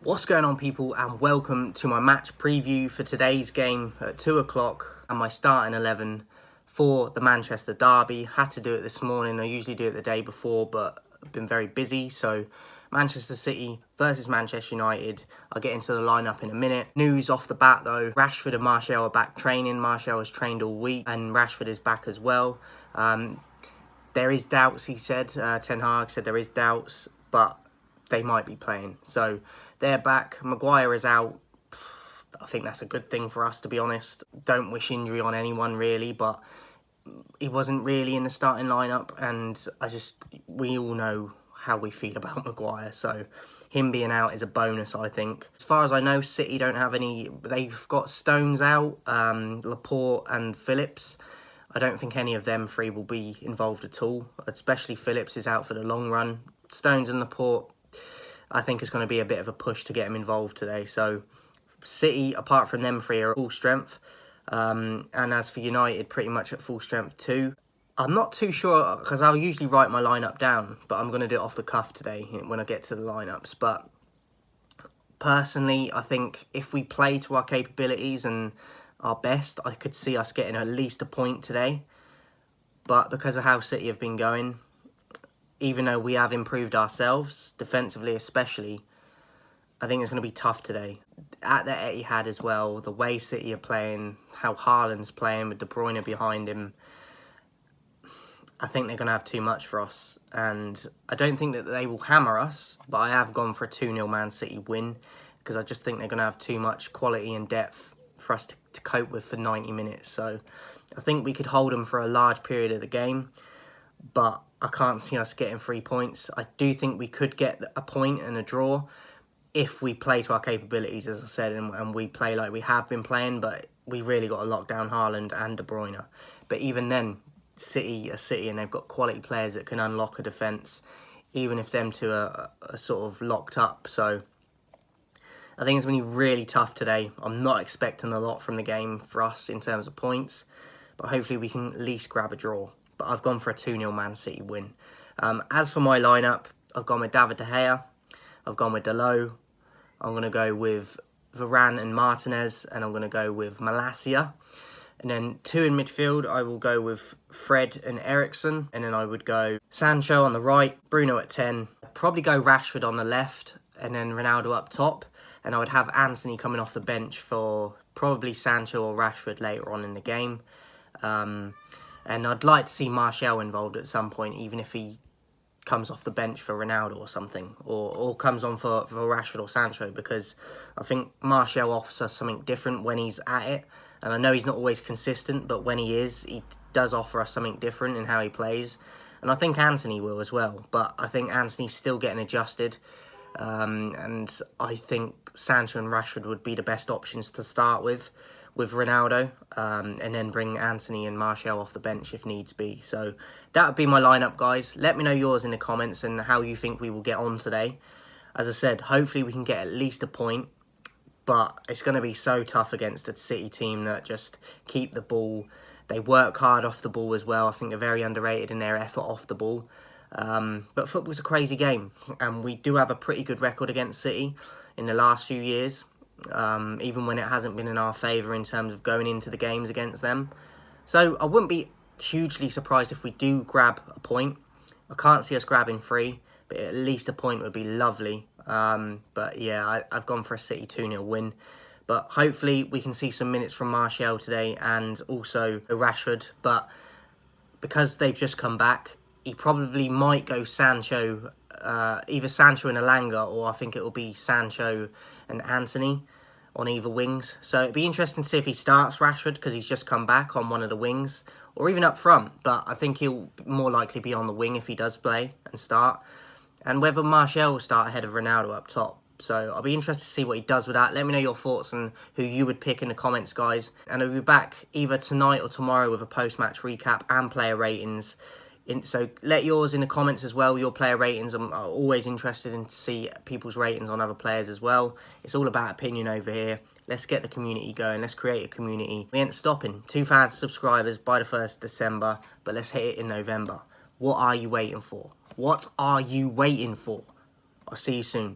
What's going on, people, and welcome to my match preview for today's game at 2 o'clock and my starting 11 for the Manchester Derby. Had to do it this morning. I usually do it the day before, but I've been very busy. So Manchester City versus Manchester United. I'll get into the lineup in a minute. News off the bat though, Rashford and Martial are back training. Martial has trained all week and Rashford is back as well. There is doubts, he said. Ten Hag said there is doubts, but they might be playing. So they're back. Maguire is out. I think that's a good thing for us, to be honest. Don't wish injury on anyone, really, but he wasn't really in the starting lineup, and we all know how we feel about Maguire, so him being out is a bonus, I think. As far as I know, City don't have any. They've got Stones out, Laporte and Phillips. I don't think any of them three will be involved at all, especially Phillips is out for the long run. Stones and Laporte, I think it's going to be a bit of a push to get him involved today. So City, apart from them three, are at full strength. And as for United, pretty much at full strength too. I'm not too sure, because I'll usually write my lineup down, but I'm going to do it off the cuff today when I get to the lineups. But personally, I think if we play to our capabilities and our best, I could see us getting at least a point today. But because of how City have been going, even though we have improved ourselves, defensively especially, I think it's going to be tough today. At the Etihad as well, the way City are playing, how Haaland's playing with De Bruyne behind him, I think they're going to have too much for us. And I don't think that they will hammer us, but I have gone for a 2-0 Man City win, because I just think they're going to have too much quality and depth for us to cope with for 90 minutes. So I think we could hold them for a large period of the game, but I can't see us getting 3 points. I do think we could get a point and a draw if we play to our capabilities, as I said, and we play like we have been playing, but we really got to lock down Haaland and De Bruyne. But even then, City are City, and they've got quality players that can unlock a defence, even if them two are sort of locked up. So I think it's going to be really tough today. I'm not expecting a lot from the game for us in terms of points, but hopefully we can at least grab a draw. But I've gone for a 2-0 Man City win. As for my lineup, I've gone with David De Gea, I've gone with Dalot, I'm going to go with Varane and Martinez, and I'm going to go with Malacia. And then two in midfield, I will go with Fred and Eriksen, and then I would go Sancho on the right, Bruno at 10, probably go Rashford on the left, and then Ronaldo up top. And I would have Antony coming off the bench for probably Sancho or Rashford later on in the game. And I'd like to see Martial involved at some point, even if he comes off the bench for Ronaldo or something, or comes on for Rashford or Sancho, because I think Martial offers us something different when he's at it. And I know he's not always consistent, but when he is, he does offer us something different in how he plays. And I think Antony will as well, but I think Antony's still getting adjusted. And I think Sancho and Rashford would be the best options to start with Ronaldo, and then bring Antony and Martial off the bench if needs be. So that would be my lineup, guys. Let me know yours in the comments and how you think we will get on today. As I said, hopefully we can get at least a point, but it's going to be so tough against a City team that just keep the ball. They work hard off the ball as well. I think they're very underrated in their effort off the ball. But football's a crazy game, and we do have a pretty good record against City in the last few years, even when it hasn't been in our favour in terms of going into the games against them. So I wouldn't be hugely surprised if we do grab a point. I can't see us grabbing 3, but at least a point would be lovely. But yeah, I've gone for a City 2-0 win. But hopefully we can see some minutes from Martial today and also Rashford. But because they've just come back, he probably might go Sancho, either Sancho and Elanga, or I think it will be Sancho and Antony on either wings. So it'd be interesting to see if he starts Rashford, because he's just come back, on one of the wings, or even up front. But I think he'll more likely be on the wing if he does play and start. And whether Martial will start ahead of Ronaldo up top. So I'll be interested to see what he does with that. Let me know your thoughts and who you would pick in the comments, guys. And I'll be back either tonight or tomorrow with a post-match recap and player ratings. So let yours in the comments as well, your player ratings. I'm always interested in to see people's ratings on other players as well. It's all about opinion over here. Let's get the community going. Let's create a community. We ain't stopping. 2,000 subscribers by the 1st December, but let's hit it in November. What are you waiting for? What are you waiting for? I'll see you soon.